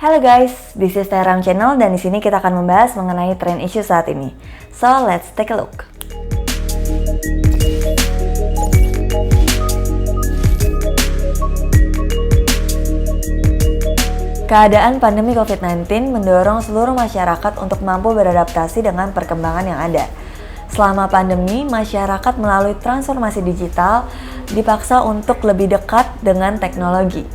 Halo guys, this is Terang Channel dan di sini kita akan membahas mengenai trend isu saat ini. So, let's take a look. Keadaan pandemi COVID-19 mendorong seluruh masyarakat untuk mampu beradaptasi dengan perkembangan yang ada. Selama pandemi, masyarakat melalui transformasi digital dipaksa untuk lebih dekat dengan teknologi.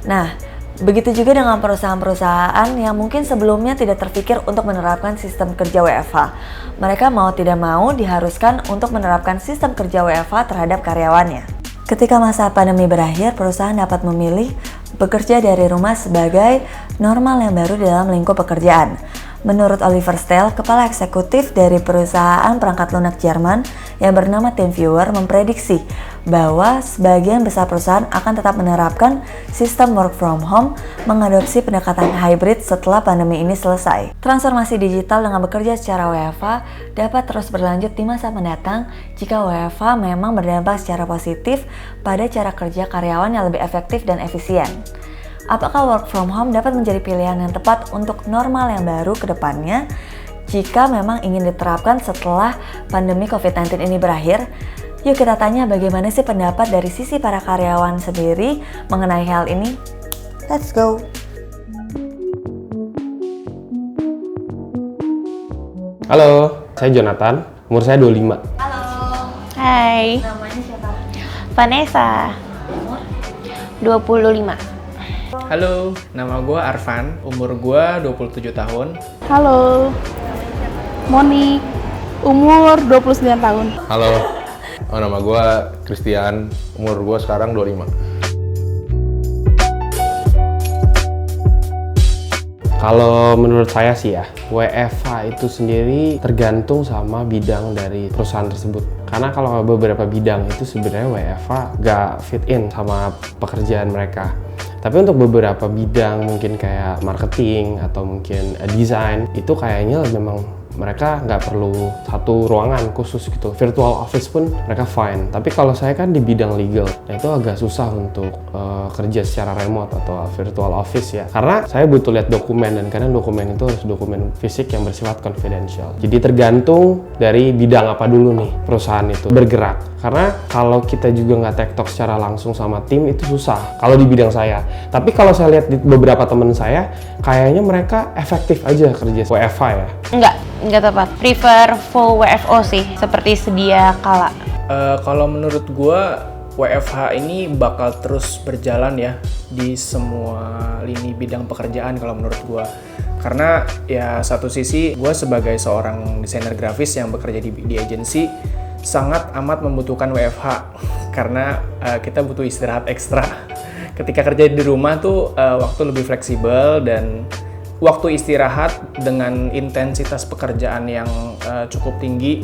Nah, begitu juga dengan perusahaan-perusahaan yang mungkin sebelumnya tidak terpikir untuk menerapkan sistem kerja WFH. Mereka mau tidak mau diharuskan untuk menerapkan sistem kerja WFH terhadap karyawannya. Ketika masa pandemi berakhir, perusahaan dapat memilih bekerja dari rumah sebagai normal yang baru dalam lingkup pekerjaan. Menurut Oliver Stell, kepala eksekutif dari perusahaan perangkat lunak Jerman yang bernama TeamViewer, memprediksi bahwa sebagian besar perusahaan akan tetap menerapkan sistem work from home, mengadopsi pendekatan hybrid setelah pandemi ini selesai. Transformasi digital dengan bekerja secara WFH dapat terus berlanjut di masa mendatang jika WFH memang berdampak secara positif pada cara kerja karyawan yang lebih efektif dan efisien. Apakah work from home dapat menjadi pilihan yang tepat untuk normal yang baru ke depannya jika memang ingin diterapkan setelah pandemi COVID-19 ini berakhir? Yuk kita tanya bagaimana sih pendapat dari sisi para karyawan sendiri mengenai hal ini. Let's go! Halo, saya Jonathan, umur saya 25. Halo. Hai, Namanya siapa? Vanessa. Umur? 25. Halo, nama gue Arvan, umur gue 27 tahun. Halo, Moni, umur 29 tahun. Halo, nama gue Christian, umur gue sekarang 25. Kalau menurut saya sih ya, WFH itu sendiri tergantung sama bidang dari perusahaan tersebut. Karena kalau beberapa bidang itu sebenarnya WFH gak fit in sama pekerjaan mereka. Tapi untuk beberapa bidang mungkin kayak marketing atau mungkin desain, itu kayaknya memang mereka nggak perlu satu ruangan khusus gitu. Virtual office pun mereka fine. Tapi kalau saya kan di bidang legal, nah itu agak susah untuk kerja secara remote atau virtual office ya. Karena saya butuh lihat dokumen dan kadang dokumen itu harus dokumen fisik yang bersifat confidential. Jadi tergantung dari bidang apa dulu nih perusahaan itu bergerak. Karena kalau kita juga nggak tektok secara langsung sama tim itu susah. Kalau di bidang saya. Tapi kalau saya lihat di beberapa teman saya, kayaknya mereka efektif aja kerja WFH ya. Enggak tepat. Prefer full WFO sih, seperti sedia kala. Kalau menurut gue, WFH ini bakal terus berjalan ya di semua lini bidang pekerjaan kalau menurut gue. Karena ya satu sisi gue sebagai seorang desainer grafis yang bekerja di agensi, sangat amat membutuhkan WFH karena kita butuh istirahat ekstra. Ketika kerja di rumah tuh waktu lebih fleksibel dan waktu istirahat dengan intensitas pekerjaan yang cukup tinggi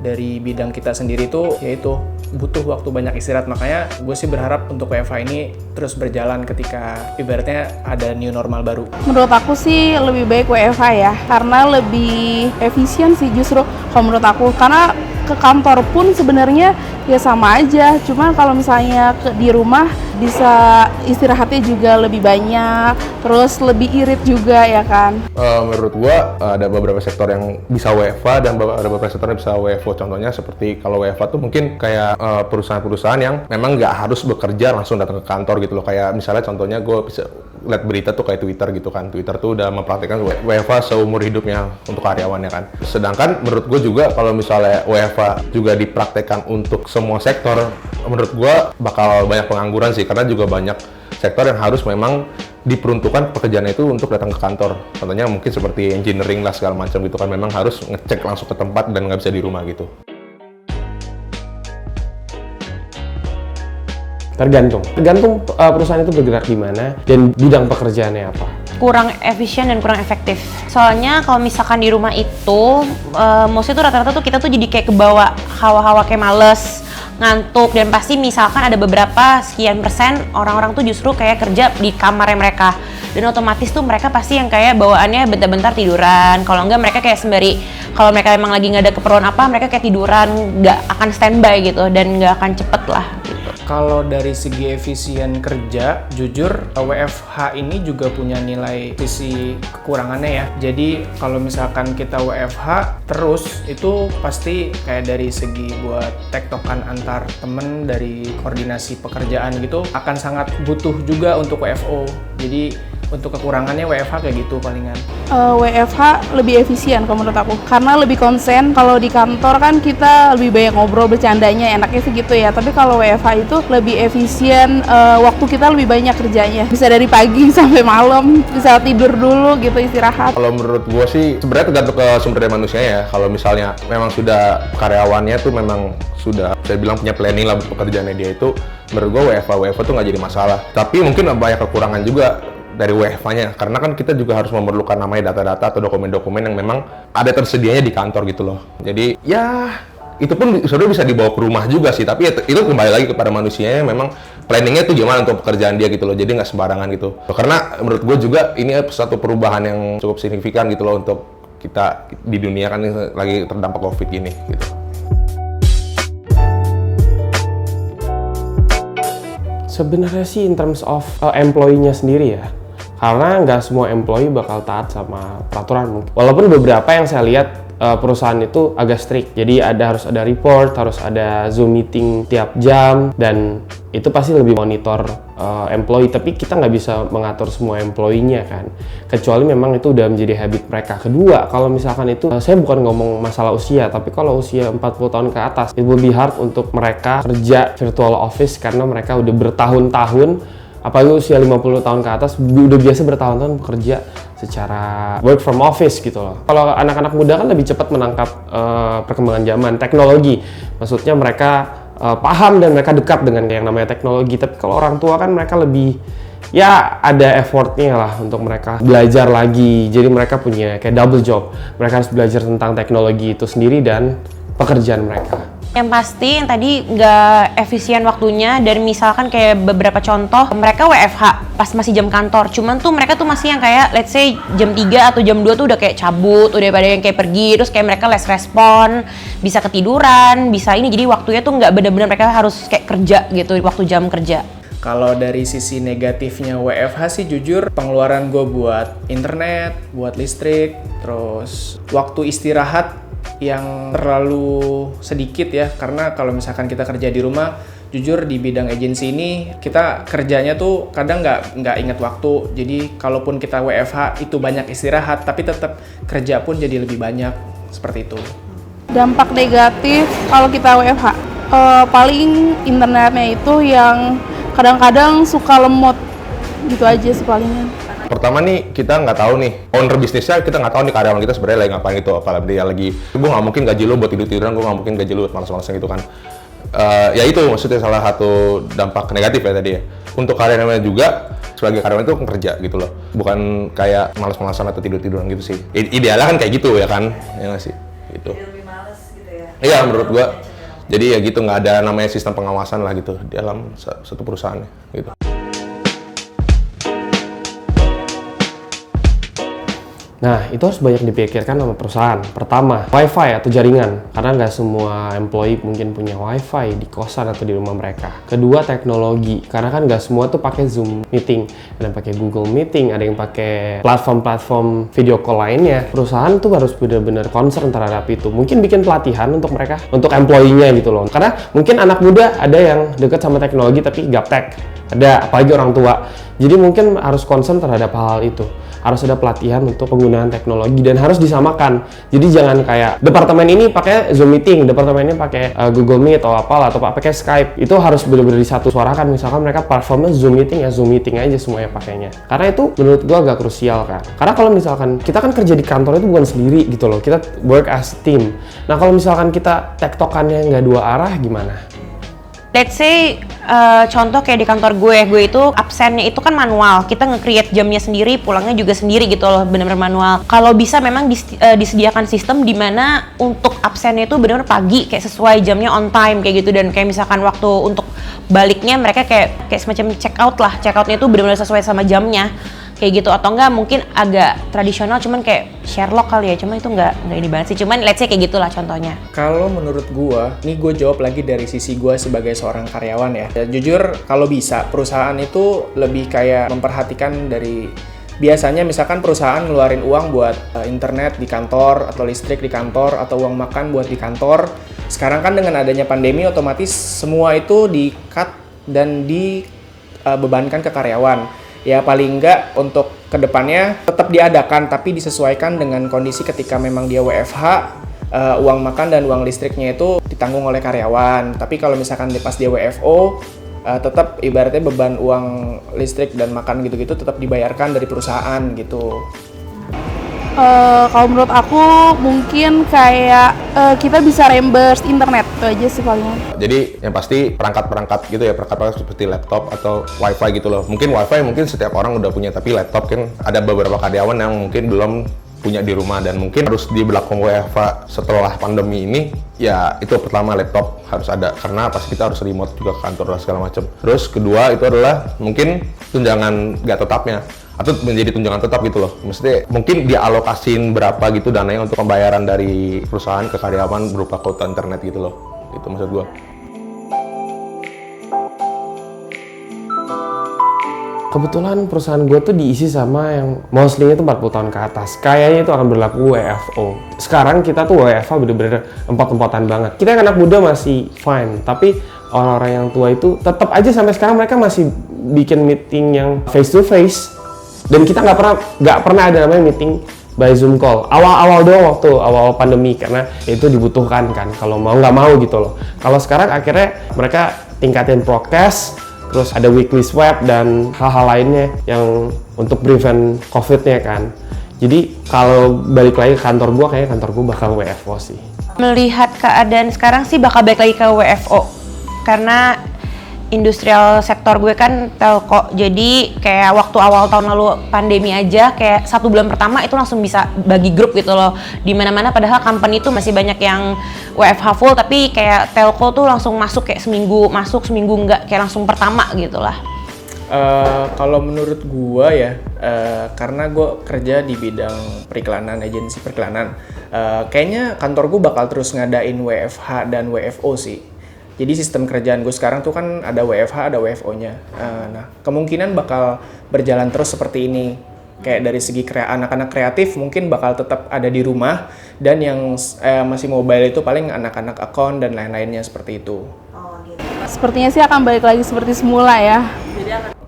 dari bidang kita sendiri tuh yaitu butuh waktu banyak istirahat. Makanya gue sih berharap untuk WFH ini terus berjalan ketika ibaratnya ada new normal baru. Menurut aku sih lebih baik WFH ya, karena lebih efisien sih justru kalau menurut aku. Karena ke kantor pun sebenarnya ya sama aja, cuman kalau misalnya di rumah bisa istirahatnya juga lebih banyak, terus lebih irit juga ya kan. Menurut gua ada beberapa sektor yang bisa WFH dan ada beberapa sektor yang bisa WFO. Contohnya seperti kalau WFH tuh mungkin kayak perusahaan-perusahaan yang memang nggak harus bekerja langsung datang ke kantor gitu loh. Kayak misalnya contohnya gue bisa lihat berita tuh kayak Twitter gitu kan. Twitter tuh udah mempraktikkan WFH seumur hidupnya untuk karyawannya kan. Sedangkan menurut gue juga kalau misalnya WFH juga dipraktekkan untuk semua sektor, menurut gue bakal banyak pengangguran sih, karena juga banyak sektor yang harus memang diperuntukkan pekerjaan itu untuk datang ke kantor. Contohnya mungkin seperti engineering lah segala macam gitu kan, memang harus ngecek langsung ke tempat dan nggak bisa di rumah gitu. Tergantung perusahaan itu bergerak di mana dan bidang pekerjaannya apa. Kurang efisien dan kurang efektif. Soalnya kalau misalkan di rumah itu, mostly tuh rata-rata tuh kita tuh jadi kayak kebawa hawa-hawa kayak males, ngantuk, dan pasti misalkan ada beberapa sekian persen orang-orang tuh justru kayak kerja di kamarnya mereka. Dan otomatis tuh mereka pasti yang kayak bawaannya bentar-bentar tiduran. Kalau enggak mereka kayak sembari, kalau mereka memang lagi nggak ada keperluan apa, mereka kayak tiduran, nggak akan standby gitu dan nggak akan cepet lah gitu. Kalau dari segi efisien kerja, jujur WFH ini juga punya nilai sisi kekurangannya ya. Jadi kalau misalkan kita WFH terus, itu pasti kayak dari segi buat tektokan antar temen, dari koordinasi pekerjaan gitu akan sangat butuh juga untuk WFO. Jadi untuk kekurangannya WFH kayak gitu palingan. WFH lebih efisien kalau menurut aku, karena lebih konsen. Kalau di kantor kan kita lebih banyak ngobrol, bercandanya, enaknya sih gitu ya. Tapi kalau WFH itu lebih efisien, waktu kita lebih banyak kerjanya. Bisa dari pagi sampai malam, bisa tidur dulu gitu, istirahat. Kalau menurut gue sih sebenarnya tergantung ke sumber daya manusia ya. Kalau misalnya memang sudah karyawannya tuh memang sudah saya bilang punya planning lah pekerjaannya dia itu, menurut gue WFH tuh nggak jadi masalah. Tapi mungkin banyak kekurangan juga dari WFH-nya, karena kan kita juga harus memerlukan namanya data-data atau dokumen-dokumen yang memang ada tersedianya di kantor gitu loh. Jadi ya itu pun sebenarnya bisa dibawa ke rumah juga sih, tapi itu kembali lagi kepada manusianya, memang planningnya tuh gimana untuk pekerjaan dia gitu loh, jadi nggak sembarangan gitu. Karena menurut gue juga ini satu perubahan yang cukup signifikan gitu loh untuk kita di dunia kan lagi terdampak COVID gini gitu. Sebenarnya sih in terms of employee-nya sendiri ya, karena nggak semua employee bakal taat sama peraturan. Walaupun beberapa yang saya lihat perusahaan itu agak strict, jadi harus ada report, harus ada Zoom meeting tiap jam, dan itu pasti lebih monitor employee. Tapi kita nggak bisa mengatur semua employee-nya kan, kecuali memang itu udah menjadi habit mereka. Kedua, kalau misalkan itu, saya bukan ngomong masalah usia, tapi kalau usia 40 tahun ke atas, it will be hard untuk mereka kerja virtual office karena mereka udah bertahun-tahun. Apalagi usia 50 tahun ke atas, udah biasa bertahun-tahun bekerja secara work from office gitu loh. Kalau anak-anak muda kan lebih cepat menangkap perkembangan zaman, teknologi. Maksudnya mereka paham dan mereka dekat dengan yang namanya teknologi. Tapi kalau orang tua kan mereka lebih, ya ada effortnya lah untuk mereka belajar lagi. Jadi mereka punya kayak double job. Mereka harus belajar tentang teknologi itu sendiri dan pekerjaan mereka. Yang pasti yang tadi nggak efisien waktunya, dan misalkan kayak beberapa contoh mereka WFH pas masih jam kantor, cuman tuh mereka tuh masih yang kayak let's say jam 3 atau jam 2 tuh udah kayak cabut, udah pada yang kayak pergi, terus kayak mereka less respon, bisa ketiduran, bisa ini, jadi waktunya tuh nggak benar-benar mereka harus kayak kerja gitu waktu jam kerja. Kalau dari sisi negatifnya WFH sih jujur pengeluaran gue buat internet, buat listrik, terus waktu istirahat yang terlalu sedikit ya, karena kalau misalkan kita kerja di rumah, jujur di bidang agensi ini kita kerjanya tuh kadang nggak ingat waktu. Jadi kalaupun kita WFH itu banyak istirahat, tapi tetap kerja pun jadi lebih banyak, seperti itu. Dampak negatif kalau kita WFH, paling internetnya itu yang kadang-kadang suka lemot gitu aja sih palingan. Pertama nih, kita nggak tahu nih, owner bisnisnya kita nggak tahu nih karyawan kita sebenarnya lagi ngapain gitu. Apalagi dia lagi, gue nggak mungkin gaji lo buat tidur-tiduran, gue nggak mungkin gaji lo buat malas-malasan gitu kan. Ya itu maksudnya salah satu dampak negatif ya tadi ya. Untuk karyawannya juga, sebagai karyawan itu kerja gitu loh. Bukan kayak malas-malasan atau tidur-tiduran gitu sih. Idealnya kan kayak gitu ya kan, ya nggak sih? Gitu. Lebih males gitu ya. Iya menurut gue. Jadi ya gitu, nggak ada namanya sistem pengawasan lah gitu di dalam satu perusahaannya gitu. Nah, itu harus banyak dipikirkan sama perusahaan. Pertama, wifi atau jaringan, karena nggak semua employee mungkin punya wifi di kosan atau di rumah mereka. Kedua, teknologi, karena kan nggak semua tuh pakai Zoom meeting, ada yang pakai Google Meeting, ada yang pakai platform-platform video call lainnya. Perusahaan tuh harus benar-benar concern terhadap itu. Mungkin bikin pelatihan untuk mereka, untuk employee-nya gitu loh. Karena mungkin anak muda ada yang dekat sama teknologi tapi gaptek, ada apalagi orang tua. Jadi mungkin harus concern terhadap hal-hal itu. Harus ada pelatihan untuk penggunaan teknologi dan harus disamakan. Jadi jangan kayak departemen ini pakai Zoom meeting, departemen ini pakai Google Meet atau apalah, atau pakai Skype. Itu harus benar-benar disatu suarakan. Misalkan mereka platformnya Zoom meeting, ya Zoom meeting aja semuanya pakainya. Karena itu menurut gua agak krusial kan. Karena kalau misalkan kita kan kerja di kantor itu bukan sendiri gitu loh. Kita work as team. Nah kalau misalkan kita tektokannya nggak dua arah gimana? Let's say contoh kayak di kantor gue itu absennya itu kan manual, kita nge-create jamnya sendiri, pulangnya juga sendiri gitu loh, benar-benar manual. Kalau bisa memang disediakan sistem di mana untuk absennya itu benar-benar pagi, kayak sesuai jamnya on time kayak gitu, dan kayak misalkan waktu untuk baliknya mereka kayak semacam check out lah, check outnya itu benar-benar sesuai sama jamnya kayak gitu, atau enggak mungkin agak tradisional cuman kayak Sherlock kali ya, cuma itu enggak ini banget sih, cuman let's say kayak gitulah contohnya. Kalau menurut gua, nih gue jawab lagi dari sisi gua sebagai seorang karyawan ya. Jujur kalau bisa perusahaan itu lebih kayak memperhatikan dari biasanya misalkan perusahaan ngeluarin uang buat internet di kantor atau listrik di kantor atau uang makan buat di kantor. Sekarang kan dengan adanya pandemi otomatis semua itu di-cut dan dibebankan ke karyawan. Ya paling enggak untuk kedepannya tetap diadakan tapi disesuaikan dengan kondisi ketika memang dia WFH, uang makan dan uang listriknya itu ditanggung oleh karyawan. Tapi kalau misalkan pas dia WFO, tetap ibaratnya beban uang listrik dan makan gitu-gitu tetap dibayarkan dari perusahaan gitu. Kalau menurut aku mungkin kayak kita bisa reimburse internet, itu aja sih palingan. Jadi yang pasti perangkat-perangkat gitu ya, perangkat seperti laptop atau wifi gitu loh. Mungkin wifi mungkin setiap orang udah punya, tapi laptop kan ada beberapa karyawan yang mungkin belum punya di rumah dan mungkin harus diberlakukan WFH setelah pandemi ini. Ya itu pertama, laptop harus ada karena pasti kita harus remote juga ke kantor dan segala macam. Terus kedua itu adalah mungkin tunjangan nggak tetapnya atau menjadi tunjangan tetap gitu loh. Maksudnya mungkin dialokasin berapa gitu dananya untuk pembayaran dari perusahaan ke karyawan berupa kuota internet gitu loh. Itu maksud gua. Kebetulan perusahaan gue tuh diisi sama yang mostly itu 40 tahun ke atas. Kayaknya itu akan berlaku WFO. Sekarang kita tuh WFH bener-bener empot-empotan banget. Kita yang anak muda masih fine, tapi orang-orang yang tua itu tetap aja sampai sekarang mereka masih bikin meeting yang face to face. Dan kita nggak pernah ada namanya meeting by Zoom call. Awal-awal doang waktu awal pandemi karena itu dibutuhkan kan. Kalau mau nggak mau gitu loh. Kalau sekarang akhirnya mereka tingkatin prokes. Terus ada weekly swab dan hal-hal lainnya yang untuk prevent COVID-nya kan. Jadi kalau balik lagi ke kantor gue, kayaknya kantor gue bakal WFO sih. Melihat keadaan sekarang sih bakal balik lagi ke WFO. Karena industrial sektor gue kan telco, jadi kayak waktu awal tahun lalu pandemi aja kayak 1 bulan pertama itu langsung bisa bagi grup gitu loh, dimana-mana padahal company itu masih banyak yang WFH full, tapi kayak telco tuh langsung masuk kayak seminggu masuk seminggu enggak, kayak langsung pertama gitu lah. Kalau menurut gua ya, karena gua kerja di bidang periklanan, agensi periklanan, kayaknya kantor gua bakal terus ngadain WFH dan WFO sih. Jadi sistem kerjaan gue sekarang tuh kan ada WFH, ada WFO-nya. Nah, kemungkinan bakal berjalan terus seperti ini. Kayak dari segi anak-anak kreatif mungkin bakal tetap ada di rumah, dan yang masih mobile itu paling anak-anak account dan lain-lainnya seperti itu. Sepertinya sih akan balik lagi seperti semula ya.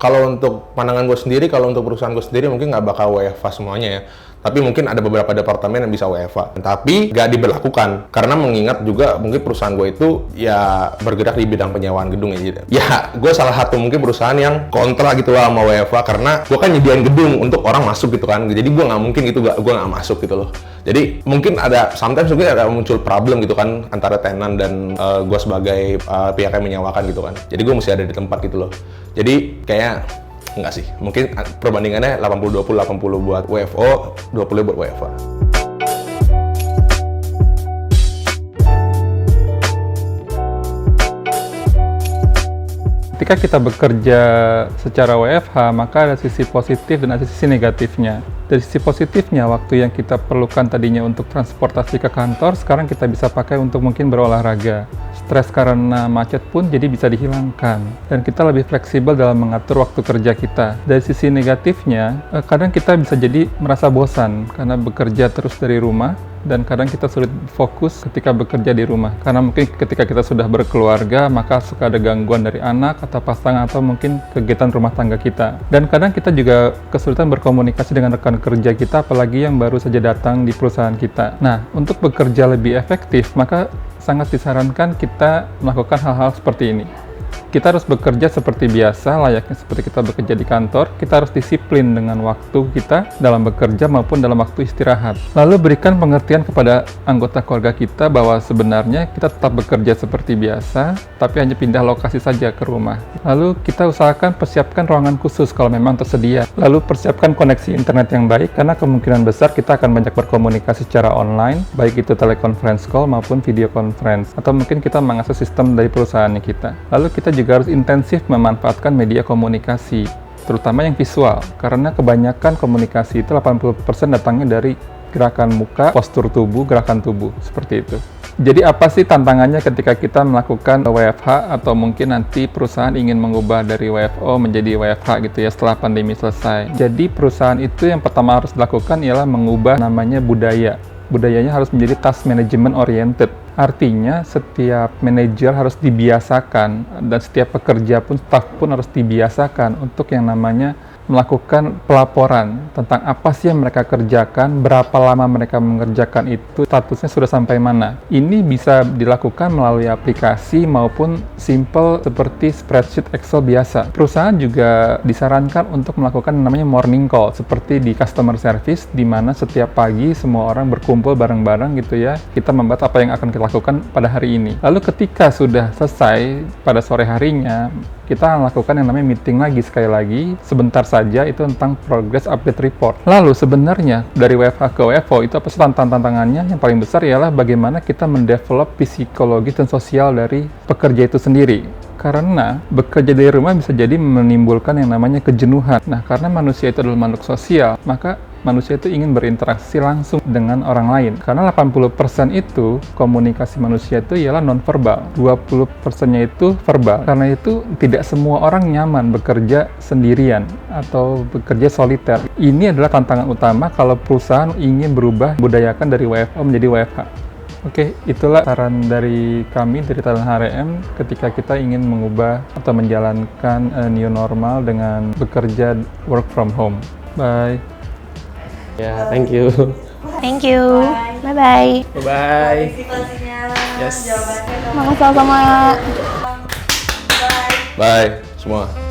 Kalau untuk pandangan gue sendiri, kalau untuk perusahaan gue sendiri mungkin nggak bakal WFH semuanya ya. Tapi mungkin ada beberapa departemen yang bisa WFH. Tapi nggak diberlakukan. Karena mengingat juga mungkin perusahaan gue itu ya bergerak di bidang penyewaan gedung ya. Ya, gue salah satu mungkin perusahaan yang kontra gitu lah sama WFH. Karena gue kan nyediain gedung untuk orang masuk gitu kan. Jadi gue nggak mungkin gitu, gue nggak masuk gitu loh. Jadi mungkin ada, sometimes mungkin ada muncul problem gitu kan antara tenant dan gue sebagai pihak yang menyewakan gitu kan. Jadi gue mesti ada di tempat gitu loh. Jadi kayak enggak sih, mungkin perbandingannya 80-20, 80 buat WFO, 20 buat WFH. Ketika kita bekerja secara WFH, maka ada sisi positif dan ada sisi negatifnya. Dari sisi positifnya, waktu yang kita perlukan tadinya untuk transportasi ke kantor, sekarang kita bisa pakai untuk mungkin berolahraga. Stres karena macet pun jadi bisa dihilangkan. Dan kita lebih fleksibel dalam mengatur waktu kerja kita. Dari sisi negatifnya, kadang kita bisa jadi merasa bosan karena bekerja terus dari rumah. Dan kadang kita sulit fokus ketika bekerja di rumah. Karena mungkin ketika kita sudah berkeluarga, maka suka ada gangguan dari anak atau pasangan atau mungkin kegiatan rumah tangga kita. Dan kadang kita juga kesulitan berkomunikasi dengan rekan kerja kita, apalagi yang baru saja datang di perusahaan kita. Nah, untuk bekerja lebih efektif, maka sangat disarankan kita melakukan hal-hal seperti ini. Kita harus bekerja seperti biasa, layaknya seperti kita bekerja di kantor. Kita harus disiplin dengan waktu kita dalam bekerja maupun dalam waktu istirahat. Lalu berikan pengertian kepada anggota keluarga kita bahwa sebenarnya kita tetap bekerja seperti biasa, tapi hanya pindah lokasi saja ke rumah. Lalu kita usahakan persiapkan ruangan khusus kalau memang tersedia. Lalu persiapkan koneksi internet yang baik, karena kemungkinan besar kita akan banyak berkomunikasi secara online, baik itu teleconference call maupun video conference, atau mungkin kita mengakses sistem dari perusahaan kita. Lalu kita juga harus intensif memanfaatkan media komunikasi. terutama yang visual, karena kebanyakan komunikasi itu 80% datangnya dari gerakan muka, postur tubuh, gerakan tubuh, seperti itu. Jadi apa sih tantangannya ketika kita melakukan WFH atau mungkin nanti perusahaan ingin mengubah dari WFO menjadi WFH gitu ya setelah pandemi selesai. Jadi perusahaan itu yang pertama harus dilakukan ialah mengubah namanya budaya. Budayanya harus menjadi task management oriented. Artinya setiap manajer harus dibiasakan dan setiap pekerja pun, staff pun harus dibiasakan untuk yang namanya melakukan pelaporan tentang apa sih yang mereka kerjakan, berapa lama mereka mengerjakan itu, statusnya sudah sampai mana. Ini bisa dilakukan melalui aplikasi maupun simple seperti spreadsheet Excel biasa. Perusahaan juga disarankan untuk melakukan namanya morning call seperti di customer service, di mana setiap pagi semua orang berkumpul bareng-bareng gitu ya. Kita membahas apa yang akan kita lakukan pada hari ini. Lalu ketika sudah selesai pada sore harinya, kita lakukan yang namanya meeting lagi sekali lagi, sebentar saja itu tentang progress update report. Lalu sebenarnya dari WFH ke WFO itu apa sih tantangannya? Yang paling besar ialah bagaimana kita mendevelop psikologis dan sosial dari pekerja itu sendiri. Karena bekerja dari rumah bisa jadi menimbulkan yang namanya kejenuhan. Nah, karena manusia itu adalah makhluk sosial, maka manusia itu ingin berinteraksi langsung dengan orang lain. Karena 80% itu komunikasi manusia itu ialah non-verbal, 20%-nya itu verbal. Karena itu tidak semua orang nyaman bekerja sendirian atau bekerja soliter. Ini adalah tantangan utama kalau perusahaan ingin berubah budayakan dari WFO menjadi WFH. Oke, itulah saran dari kami dari Talent HRM ketika kita ingin mengubah atau menjalankan new normal dengan bekerja work from home. Bye. Ya, thank you. Thank you. Bye-bye. Bye-bye. Partisipasinya, Yes. jawabannya. Makasih sama-sama. Bye semua.